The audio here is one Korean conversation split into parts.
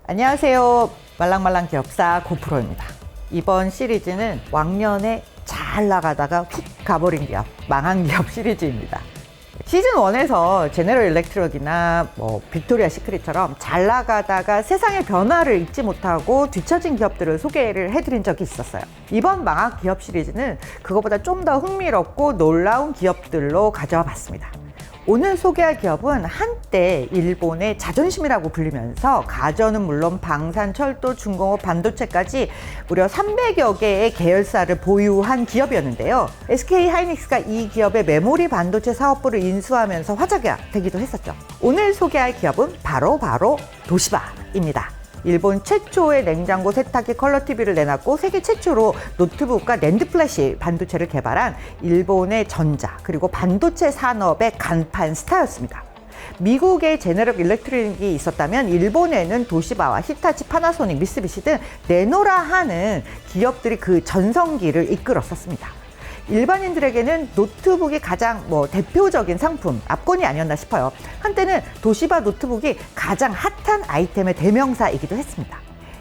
안녕하세요. 말랑말랑 기업사 고프로입니다. 이번 시리즈는 왕년에 잘 나가다가 훅 가버린 기업, 망한 기업 시리즈입니다. 시즌 1에서 제너럴 일렉트릭이나 빅토리아 시크릿처럼 잘 나가다가 세상의 변화를 잊지 못하고 뒤처진 기업들을 소개를 해드린 적이 있었어요. 이번 망한 기업 시리즈는 그거보다 좀 더 흥미롭고 놀라운 기업들로 가져와 봤습니다. 오늘 소개할 기업은 한때 일본의 자존심이라고 불리면서 가전은 물론 방산, 철도, 중공업, 반도체까지 무려 300여 개의 계열사를 보유한 기업이었는데요. SK 하이닉스가 이 기업의 메모리 반도체 사업부를 인수하면서 화제가 되기도 했었죠. 오늘 소개할 기업은 바로 도시바입니다. 일본 최초의 냉장고 세탁기 컬러 TV를 내놨고 세계 최초로 노트북과 낸드 플래시 반도체를 개발한 일본의 전자 그리고 반도체 산업의 간판 스타였습니다. 미국의 제너럴 일렉트릭이 있었다면 일본에는 도시바와 히타치, 파나소닉, 미쓰비시 등 내노라 하는 기업들이 그 전성기를 이끌었었습니다. 일반인들에게는 노트북이 가장 대표적인 상품, 압권이 아니었나 싶어요. 한때는 도시바 노트북이 가장 핫한 아이템의 대명사이기도 했습니다.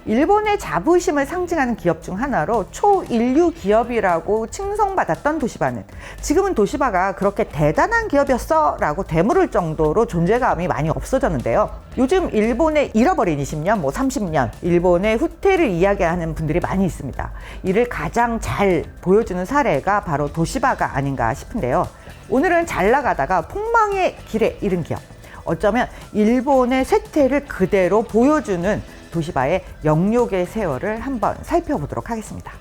일본의 자부심을 상징하는 기업 중 하나로 초인류 기업이라고 칭송받았던 도시바는 지금은 도시바가 그렇게 대단한 기업이었어 라고 되물을 정도로 존재감이 많이 없어졌는데요. 요즘 일본의 잃어버린 20년, 30년 일본의 후퇴를 이야기하는 분들이 많이 있습니다. 이를 가장 잘 보여주는 사례가 바로 도시바가 아닌가 싶은데요. 오늘은 잘 나가다가 폭망의 길에 이른 기업, 어쩌면 일본의 쇠퇴를 그대로 보여주는 도시바의 영욕의 세월을 한번 살펴보도록 하겠습니다.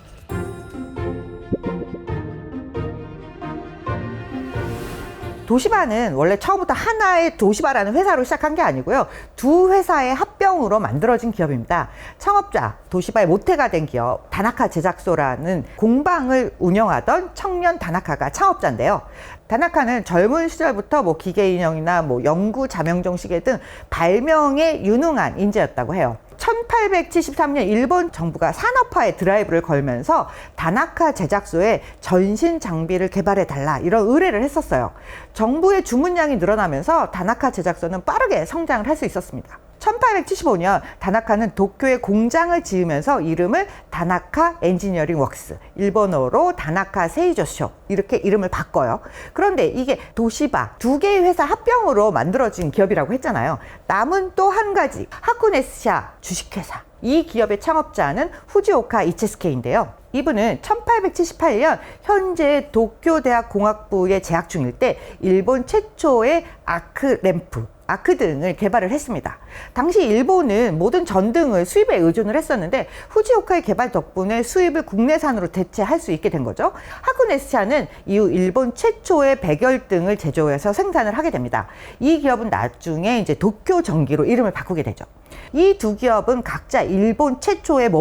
도시바는 원래 처음부터 하나의 도시바라는 회사로 시작한 게 아니고요. 두 회사의 합병으로 만들어진 기업입니다. 창업자, 도시바의 모태가 된 기업, 다나카 제작소라는 공방을 운영하던 청년 다나카가 창업자인데요. 다나카는 젊은 시절부터 기계 인형이나 연구 자명종 시계 등 발명에 유능한 인재였다고 해요. 1873년 일본 정부가 산업화에 드라이브를 걸면서 다나카 제작소에 전신 장비를 개발해 달라 이런 의뢰를 했었어요. 정부의 주문량이 늘어나면서 다나카 제작소는 빠르게 성장을 할 수 있었습니다. 1875년 다나카는 도쿄에 공장을 지으면서 이름을 다나카 엔지니어링 웍스, 일본어로 다나카 세이조쇼 이렇게 이름을 바꿔요. 그런데 이게 도시바 두 개의 회사 합병으로 만들어진 기업이라고 했잖아요. 남은 또 한 가지, 하쿠네스샤 주식회사. 이 기업의 창업자는 후지오카 이체스케인데요. 이분은 1878년 현재 도쿄대학 공학부에 재학 중일 때 일본 최초의 아크 램프, 아크 등을 개발을 했습니다. 당시 일본은 모든 전등을 수입에 의존을 했었는데 후지오카의 개발 덕분에 수입을 국내산으로 대체할 수 있게 된 거죠. 하쿠네스샤는 이후 일본 최초의 백열등을 제조해서 생산을 하게 됩니다. 이 기업은 나중에 이제 도쿄 전기로 이름을 바꾸게 되죠. 이 두 기업은 각자 일본 최초의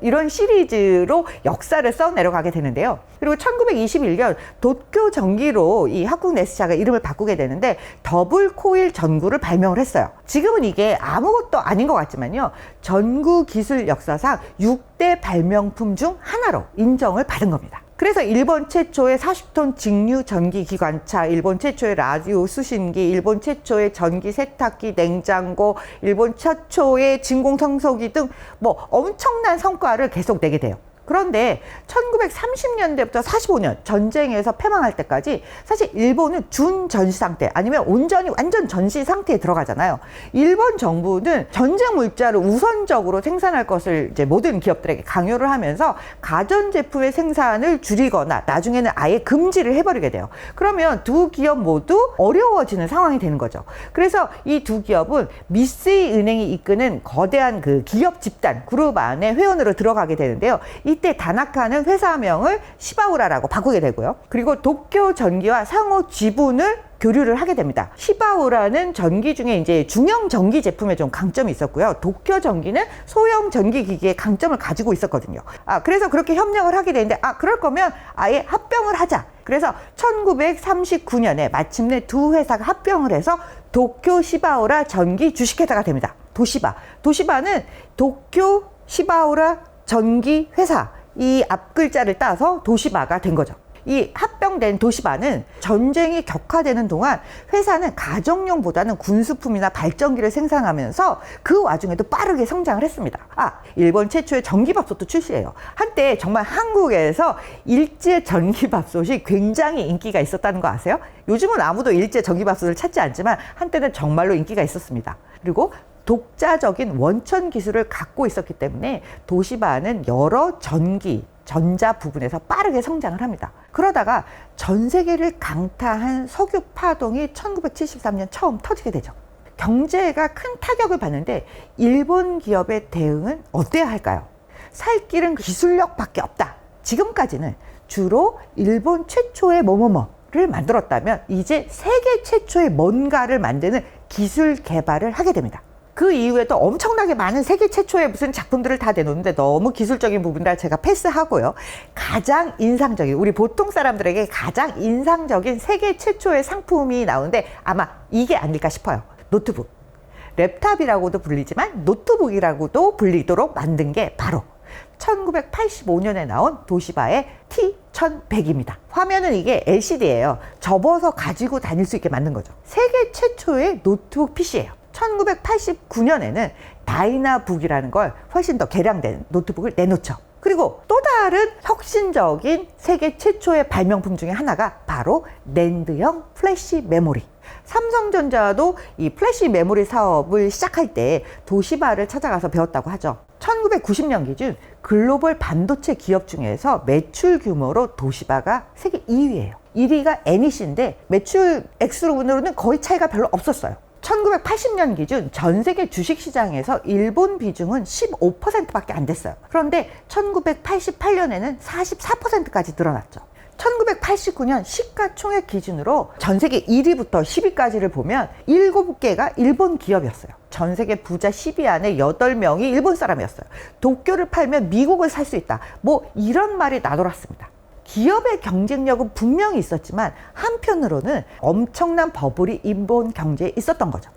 이런 시리즈로 역사를 써 내려가게 되는데요. 그리고 1921년 도쿄 전기로 이 하쿠네스샤가 이름을 바꾸게 되는데 더블 코일 전구를 발명을 했어요. 지금은 이게 아무것도 아닌 것 같지만요. 전구 기술 역사상 6대 발명품 중 하나로 인정을 받은 겁니다. 그래서 일본 최초의 40톤 직류 전기 기관차, 일본 최초의 라디오 수신기, 일본 최초의 전기 세탁기, 냉장고, 일본 최초의 진공청소기 등 엄청난 성과를 계속 내게 돼요. 그런데 1930년대부터 45년 전쟁에서 패망할 때까지 사실 일본은 준전시 상태 아니면 온전히 완전 전시 상태에 들어가잖아요. 일본 정부는 전쟁 물자를 우선적으로 생산할 것을 이제 모든 기업들에게 강요를 하면서 가전제품의 생산을 줄이거나 나중에는 아예 금지를 해버리게 돼요. 그러면 두 기업 모두 어려워지는 상황이 되는 거죠. 그래서 이 두 기업은 미쓰이 은행이 이끄는 거대한 그 기업 집단 그룹 안에 회원으로 들어가게 되는데요. 이때 다나카는 회사명을 시바우라라고 바꾸게 되고요. 그리고 도쿄 전기와 상호 지분을 교류를 하게 됩니다. 시바우라는 전기 중에 이제 중형 전기 제품에 좀 강점이 있었고요. 도쿄 전기는 소형 전기 기기에 강점을 가지고 있었거든요. 그래서 그렇게 협력을 하게 되는데 그럴 거면 아예 합병을 하자. 그래서 1939년에 마침내 두 회사가 합병을 해서 도쿄 시바우라 전기 주식회사가 됩니다. 도시바는 도쿄 시바우라 전기 회사 이 앞글자를 따서 도시바가 된 거죠. 이 합병된 도시바는 전쟁이 격화되는 동안 회사는 가정용보다는 군수품이나 발전기를 생산하면서 그 와중에도 빠르게 성장을 했습니다. 일본 최초의 전기밥솥도 출시해요. 한때 정말 한국에서 일제 전기밥솥이 굉장히 인기가 있었다는 거 아세요? 요즘은 아무도 일제 전기밥솥을 찾지 않지만 한때는 정말로 인기가 있었습니다. 그리고 독자적인 원천 기술을 갖고 있었기 때문에 도시바는 여러 전자 부분에서 빠르게 성장을 합니다. 그러다가 전 세계를 강타한 석유 파동이 1973년 처음 터지게 되죠. 경제가 큰 타격을 받는데 일본 기업의 대응은 어때야 할까요? 살 길은 기술력밖에 없다. 지금까지는 주로 일본 최초의 뭐뭐뭐를 만들었다면 이제 세계 최초의 뭔가를 만드는 기술 개발을 하게 됩니다. 그 이후에도 엄청나게 많은 세계 최초의 무슨 작품들을 다 내놓는데 너무 기술적인 부분들 제가 패스하고요. 가장 인상적인, 우리 보통 사람들에게 가장 인상적인 세계 최초의 상품이 나오는데 아마 이게 아닐까 싶어요. 노트북. 랩탑이라고도 불리지만 노트북이라고도 불리도록 만든 게 바로 1985년에 나온 도시바의 T1100입니다. 화면은 이게 LCD예요. 접어서 가지고 다닐 수 있게 만든 거죠. 세계 최초의 노트북 PC예요. 1989년에는 다이나북이라는 걸 훨씬 더 개량된 노트북을 내놓죠. 그리고 또 다른 혁신적인 세계 최초의 발명품 중에 하나가 바로 낸드형 플래시 메모리. 삼성전자도 이 플래시 메모리 사업을 시작할 때 도시바를 찾아가서 배웠다고 하죠. 1990년 기준 글로벌 반도체 기업 중에서 매출 규모로 도시바가 세계 2위예요. 1위가 NEC인데 매출 액수로는 거의 차이가 별로 없었어요. 1980년 기준 전 세계 주식시장에서 일본 비중은 15%밖에 안 됐어요. 그런데 1988년에는 44%까지 늘어났죠. 1989년 시가총액 기준으로 전 세계 1위부터 10위까지를 보면 7개가 일본 기업이었어요. 전 세계 부자 10위 안에 8명이 일본 사람이었어요. 도쿄를 팔면 미국을 살 수 있다. 뭐 이런 말이 나돌았습니다. 기업의 경쟁력은 분명히 있었지만 한편으로는 엄청난 버블이 일본 경제에 있었던 거죠.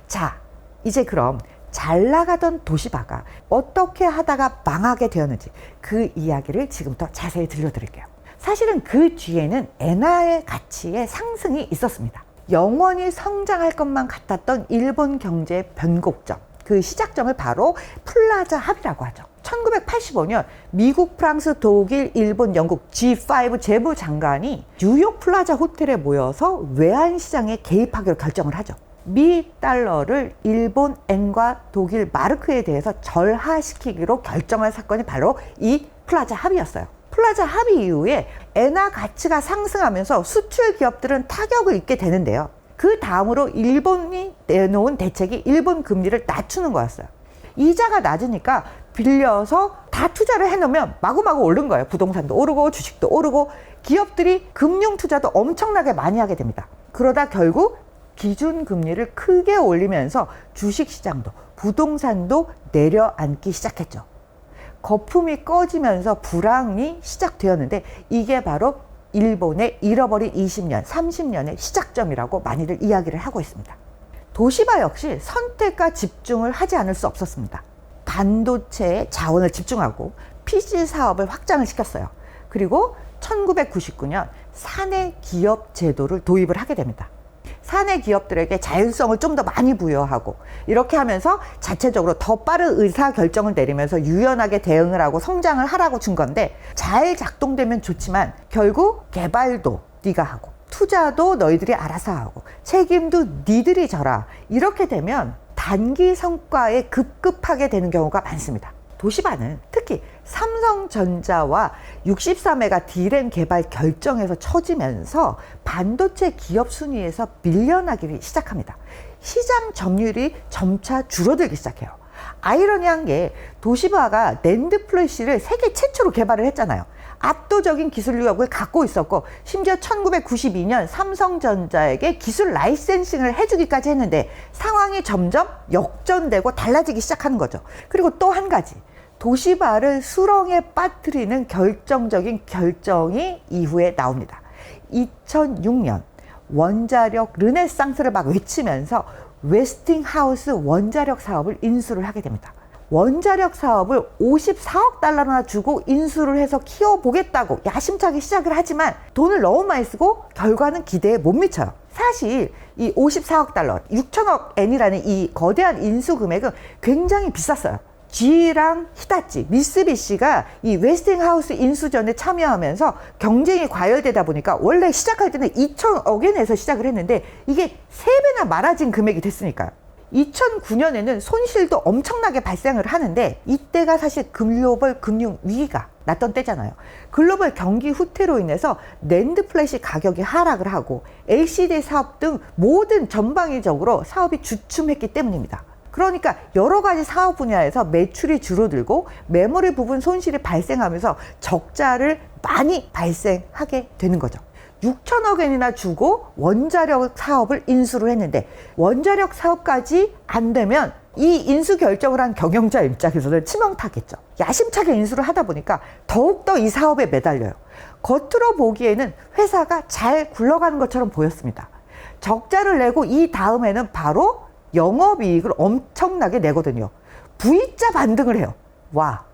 자, 이제 그럼 잘 나가던 도시바가 어떻게 하다가 망하게 되었는지 그 이야기를 지금부터 자세히 들려드릴게요. 사실은 그 뒤에는 엔화의 가치의 상승이 있었습니다. 영원히 성장할 것만 같았던 일본 경제의 변곡점, 그 시작점을 바로 플라자 합의라고 하죠. 1985년 미국, 프랑스, 독일, 일본, 영국 G5 재무장관이 뉴욕 플라자 호텔에 모여서 외환시장에 개입하기로 결정을 하죠. 미 달러를 일본 엔과 독일 마르크에 대해서 절하시키기로 결정한 사건이 바로 이 플라자 합의였어요. 플라자 합의 이후에 엔화 가치가 상승하면서 수출 기업들은 타격을 입게 되는데요. 그 다음으로 일본이 내놓은 대책이 일본 금리를 낮추는 거였어요. 이자가 낮으니까 빌려서 다 투자를 해놓으면 마구마구 오른 거예요. 부동산도 오르고 주식도 오르고 기업들이 금융 투자도 엄청나게 많이 하게 됩니다. 그러다 결국 기준금리를 크게 올리면서 주식시장도 부동산도 내려앉기 시작했죠. 거품이 꺼지면서 불황이 시작되었는데 이게 바로 일본의 잃어버린 20년, 30년의 시작점이라고 많이들 이야기를 하고 있습니다. 도시바 역시 선택과 집중을 하지 않을 수 없었습니다. 반도체에 자원을 집중하고 PC 사업을 확장을 시켰어요. 그리고 1999년 사내 기업 제도를 도입을 하게 됩니다. 사내 기업들에게 자율성을 좀 더 많이 부여하고 이렇게 하면서 자체적으로 더 빠른 의사결정을 내리면서 유연하게 대응을 하고 성장을 하라고 준 건데 잘 작동되면 좋지만 결국 개발도 네가 하고 투자도 너희들이 알아서 하고 책임도 니들이 져라. 이렇게 되면 단기 성과에 급급하게 되는 경우가 많습니다. 도시바는 특히 삼성전자와 63회가 D램 개발 결정에서 처지면서 반도체 기업 순위에서 밀려나기 시작합니다. 시장 점유율이 점차 줄어들기 시작해요. 아이러니한 게 도시바가 낸드 플래시를 세계 최초로 개발을 했잖아요. 압도적인 기술력을 갖고 있었고 심지어 1992년 삼성전자에게 기술 라이센싱을 해주기까지 했는데 상황이 점점 역전되고 달라지기 시작하는 거죠. 그리고 또 한 가지, 도시바를 수렁에 빠뜨리는 결정적인 결정이 이후에 나옵니다. 2006년 원자력 르네상스를 막 외치면서 웨스팅하우스 원자력 사업을 인수를 하게 됩니다. 원자력 사업을 54억 달러나 주고 인수를 해서 키워보겠다고 야심차게 시작을 하지만 돈을 너무 많이 쓰고 결과는 기대에 못 미쳐요. 사실 이 54억 달러, 6천억 엔이라는 이 거대한 인수 금액은 굉장히 비쌌어요. GE랑 히타치, 미쓰비시가 이 웨스팅하우스 인수전에 참여하면서 경쟁이 과열되다 보니까 원래 시작할 때는 2천억 엔에서 시작을 했는데 이게 3배나 많아진 금액이 됐으니까요. 2009년에는 손실도 엄청나게 발생을 하는데 이때가 사실 글로벌 금융 위기가 났던 때잖아요. 글로벌 경기 후퇴로 인해서 낸드 플래시 가격이 하락을 하고 LCD 사업 등 모든 전방위적으로 사업이 주춤했기 때문입니다. 그러니까 여러 가지 사업 분야에서 매출이 줄어들고 메모리 부분 손실이 발생하면서 적자를 많이 발생하게 되는 거죠. 6천억 엔이나 주고 원자력 사업을 인수를 했는데 원자력 사업까지 안 되면 이 인수 결정을 한 경영자 입장에서는 치명타겠죠. 야심차게 인수를 하다 보니까 더욱더 이 사업에 매달려요. 겉으로 보기에는 회사가 잘 굴러가는 것처럼 보였습니다. 적자를 내고 이 다음에는 바로 영업이익을 엄청나게 내거든요. V자 반등을 해요. 와,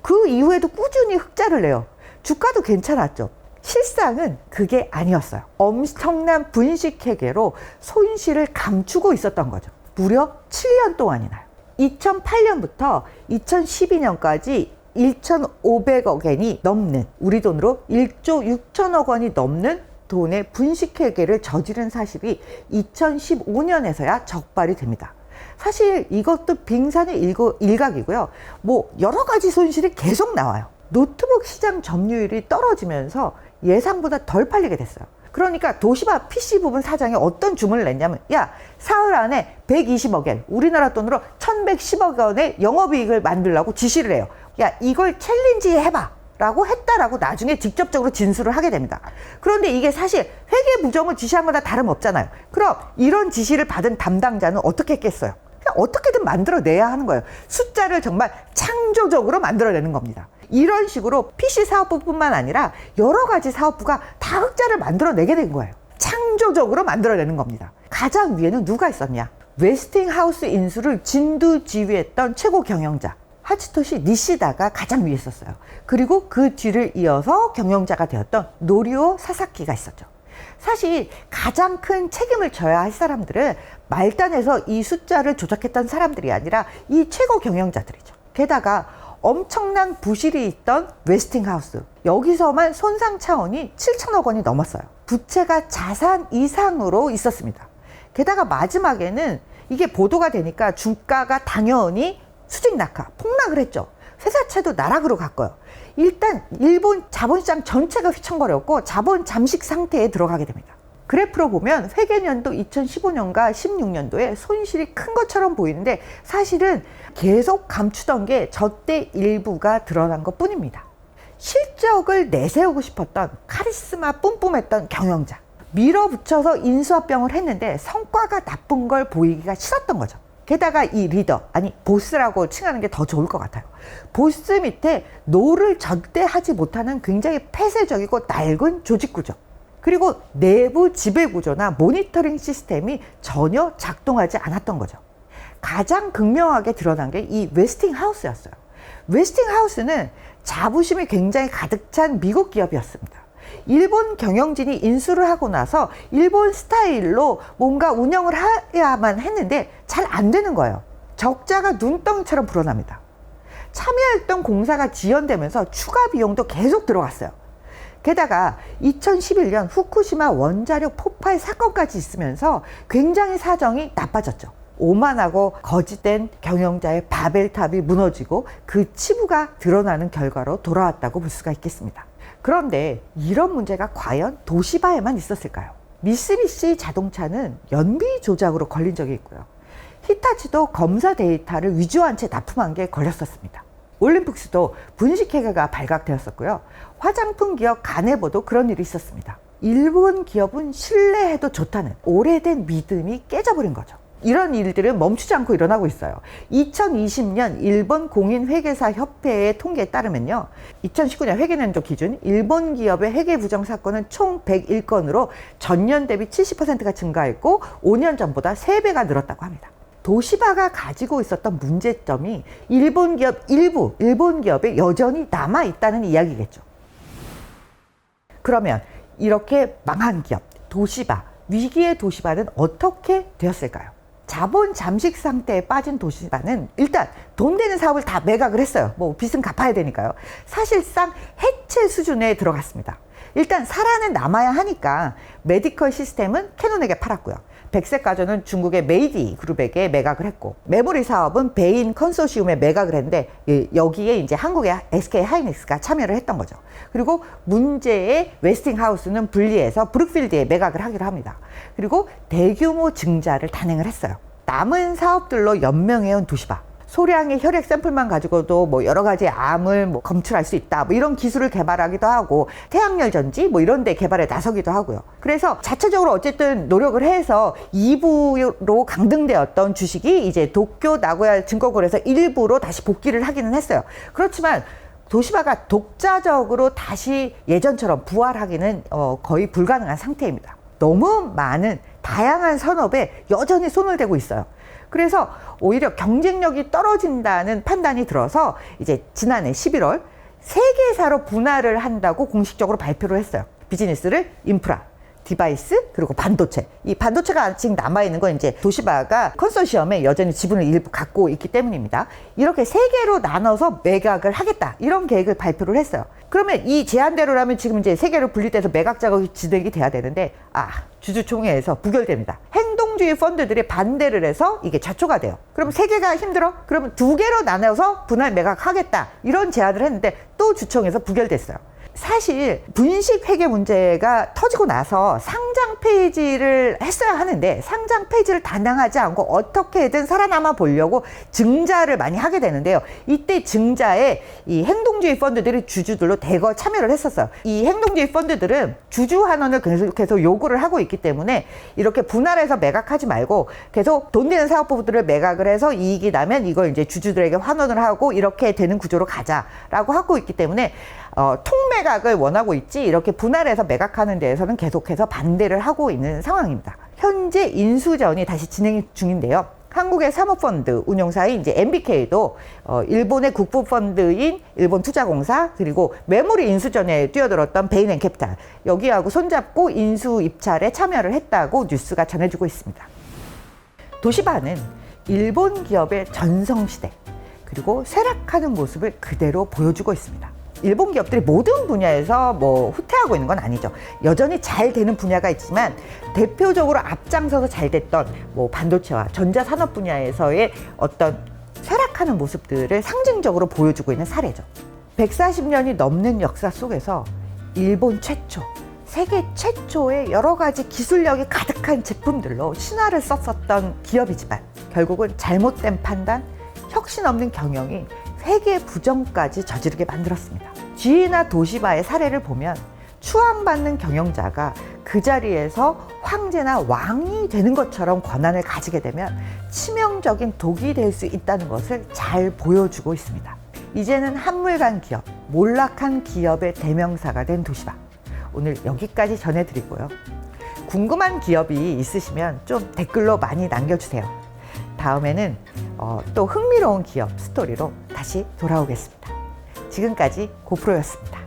그 이후에도 꾸준히 흑자를 내요. 주가도 괜찮았죠. 실상은 그게 아니었어요. 엄청난 분식회계로 손실을 감추고 있었던 거죠. 무려 7년 동안이나요. 2008년부터 2012년까지 1,500억 엔이 넘는, 우리 돈으로 1조 6천억 원이 넘는 돈의 분식회계를 저지른 사실이 2015년에서야 적발이 됩니다. 사실 이것도 빙산의 일각이고요. 뭐 여러 가지 손실이 계속 나와요. 노트북 시장 점유율이 떨어지면서 예상보다 덜 팔리게 됐어요. 그러니까 도시바 PC 부분 사장이 어떤 주문을 냈냐면, 야, 사흘 안에 120억 엔, 우리나라 돈으로 1110억 원의 영업이익을 만들라고 지시를 해요. 야, 이걸 챌린지 해봐 라고 했다라고 나중에 직접적으로 진술을 하게 됩니다. 그런데 이게 사실 회계 부정을 지시한 거나 다름없잖아요. 그럼 이런 지시를 받은 담당자는 어떻게 했겠어요? 그냥 어떻게든 만들어내야 하는 거예요. 숫자를 정말 창조적으로 만들어내는 겁니다. 이런 식으로 PC 사업부뿐만 아니라 여러 가지 사업부가 다 흑자를 만들어내게 된 거예요. 창조적으로 만들어내는 겁니다. 가장 위에는 누가 있었냐? 웨스팅하우스 인수를 진두지휘했던 최고 경영자 하츠토시 니시다가 가장 위에 있었어요. 그리고 그 뒤를 이어서 경영자가 되었던 노리오 사사키가 있었죠. 사실 가장 큰 책임을 져야 할 사람들은 말단에서 이 숫자를 조작했던 사람들이 아니라 이 최고 경영자들이죠. 게다가 엄청난 부실이 있던 웨스팅하우스, 여기서만 손상 차원이 7천억 원이 넘었어요. 부채가 자산 이상으로 있었습니다. 게다가 마지막에는 이게 보도가 되니까 주가가 당연히 수직 낙하, 폭락을 했죠. 회사채도 나락으로 갔고요. 일단 일본 자본시장 전체가 휘청거렸고 자본 잠식 상태에 들어가게 됩니다. 그래프로 보면 회계년도 2015년과 16년도에 손실이 큰 것처럼 보이는데 사실은 계속 감추던 게 저때 일부가 드러난 것 뿐입니다. 실적을 내세우고 싶었던 카리스마 뿜뿜했던 경영자, 밀어붙여서 인수합병을 했는데 성과가 나쁜 걸 보이기가 싫었던 거죠. 게다가 이 리더, 아니 보스라고 칭하는 게 더 좋을 것 같아요. 보스 밑에 노를 절대 하지 못하는 굉장히 폐쇄적이고 낡은 조직구조, 그리고 내부 지배구조나 모니터링 시스템이 전혀 작동하지 않았던 거죠. 가장 극명하게 드러난 게 이 웨스팅하우스였어요. 웨스팅하우스는 자부심이 굉장히 가득 찬 미국 기업이었습니다. 일본 경영진이 인수를 하고 나서 일본 스타일로 뭔가 운영을 해야만 했는데 잘 안 되는 거예요. 적자가 눈덩이처럼 불어납니다. 참여했던 공사가 지연되면서 추가 비용도 계속 들어갔어요. 게다가 2011년 후쿠시마 원자력 폭발 사건까지 있으면서 굉장히 사정이 나빠졌죠. 오만하고 거짓된 경영자의 바벨탑이 무너지고 그 치부가 드러나는 결과로 돌아왔다고 볼 수가 있겠습니다. 그런데 이런 문제가 과연 도시바에만 있었을까요? 미쓰비시 자동차는 연비 조작으로 걸린 적이 있고요. 히타치도 검사 데이터를 위조한 채 납품한 게 걸렸었습니다. 올림픽스도 분식회계가 발각되었었고요. 화장품 기업 가네보도 그런 일이 있었습니다. 일본 기업은 신뢰해도 좋다는 오래된 믿음이 깨져버린 거죠. 이런 일들은 멈추지 않고 일어나고 있어요. 2020년 일본 공인회계사 협회의 통계에 따르면요, 2019년 회계연도 기준 일본 기업의 회계 부정 사건은 총 101건으로 전년 대비 70%가 증가했고 5년 전보다 3배가 늘었다고 합니다. 도시바가 가지고 있었던 문제점이 일본 기업 일본 기업에 여전히 남아 있다는 이야기겠죠. 그러면 이렇게 망한 기업 도시바, 위기의 도시바는 어떻게 되었을까요? 자본 잠식 상태에 빠진 도시바는 일단 돈 되는 사업을 다 매각을 했어요. 뭐 빚은 갚아야 되니까요. 사실상 해체 수준에 들어갔습니다. 일단 살아는 남아야 하니까 메디컬 시스템은 캐논에게 팔았고요. 백색 가전은 중국의 메이디 그룹에게 매각을 했고, 메모리 사업은 베인 컨소시움에 매각을 했는데 여기에 이제 한국의 SK 하이닉스가 참여를 했던 거죠. 그리고 문제의 웨스팅하우스는 분리해서 브룩필드에 매각을 하기로 합니다. 그리고 대규모 증자를 단행을 했어요. 남은 사업들로 연명해온 도시바. 소량의 혈액 샘플만 가지고도 뭐 여러 가지 암을 뭐 검출할 수 있다. 뭐 이런 기술을 개발하기도 하고, 태양열 전지 뭐 이런 데 개발에 나서기도 하고요. 그래서 자체적으로 어쨌든 노력을 해서 2부로 강등되었던 주식이 이제 도쿄 나고야 증권거래소 일부로 다시 복귀를 하기는 했어요. 그렇지만 도시바가 독자적으로 다시 예전처럼 부활하기는 거의 불가능한 상태입니다. 너무 많은 다양한 산업에 여전히 손을 대고 있어요. 그래서 오히려 경쟁력이 떨어진다는 판단이 들어서 이제 지난해 11월 세 개사로 분할을 한다고 공식적으로 발표를 했어요. 비즈니스를 인프라, 디바이스, 그리고 반도체. 이 반도체가 아직 남아있는 건 이제 도시바가 컨소시엄에 여전히 지분을 일부 갖고 있기 때문입니다. 이렇게 세 개로 나눠서 매각을 하겠다. 이런 계획을 발표를 했어요. 그러면 이 제안대로라면 지금 이제 세 개로 분리돼서 매각 작업이 진행이 돼야 되는데, 주주총회에서 부결됩니다. 행동주의 펀드들이 반대를 해서 이게 좌초가 돼요. 그럼 세 개가 힘들어? 그러면 두 개로 나눠서 분할 매각하겠다. 이런 제안을 했는데 또 주총에서 부결됐어요. 사실 분식 회계 문제가 터지고 나서 상장 폐지를 했어야 하는데, 상장 폐지를 단행하지 않고 어떻게든 살아남아 보려고 증자를 많이 하게 되는데요. 이때 증자에 이 행동주의 펀드들이 주주들로 대거 참여를 했었어요. 이 행동주의 펀드들은 주주 환원을 계속 요구를 하고 있기 때문에 이렇게 분할해서 매각하지 말고 계속 돈 되는 사업부들을 매각을 해서 이익이 나면 이걸 이제 주주들에게 환원을 하고 이렇게 되는 구조로 가자라고 하고 있기 때문에 통매각을 원하고 있지, 이렇게 분할해서 매각하는 데에서는 계속해서 반대를 하고 있는 상황입니다. 현재 인수전이 다시 진행 중인데요. 한국의 사모펀드 운용사인 이제 MBK도 일본의 국부펀드인 일본투자공사, 그리고 메모리 인수전에 뛰어들었던 베인앤캐피탈, 여기하고 손잡고 인수 입찰에 참여를 했다고 뉴스가 전해지고 있습니다. 도시바는 일본 기업의 전성시대 그리고 쇠락하는 모습을 그대로 보여주고 있습니다. 일본 기업들이 모든 분야에서 뭐 후퇴하고 있는 건 아니죠. 여전히 잘 되는 분야가 있지만 대표적으로 앞장서서 잘 됐던 뭐 반도체와 전자산업 분야에서의 어떤 쇠락하는 모습들을 상징적으로 보여주고 있는 사례죠. 140년이 넘는 역사 속에서 일본 최초, 세계 최초의 여러 가지 기술력이 가득한 제품들로 신화를 썼었던 기업이지만 결국은 잘못된 판단, 혁신 없는 경영이 회계 부정까지 저지르게 만들었습니다. GE나 도시바의 사례를 보면 추앙받는 경영자가 그 자리에서 황제나 왕이 되는 것처럼 권한을 가지게 되면 치명적인 독이 될 수 있다는 것을 잘 보여주고 있습니다. 이제는 한물간 기업, 몰락한 기업의 대명사가 된 도시바. 오늘 여기까지 전해드리고요. 궁금한 기업이 있으시면 좀 댓글로 많이 남겨주세요. 다음에는 또 흥미로운 기업 스토리로 다시 돌아오겠습니다. 지금까지 고프로였습니다.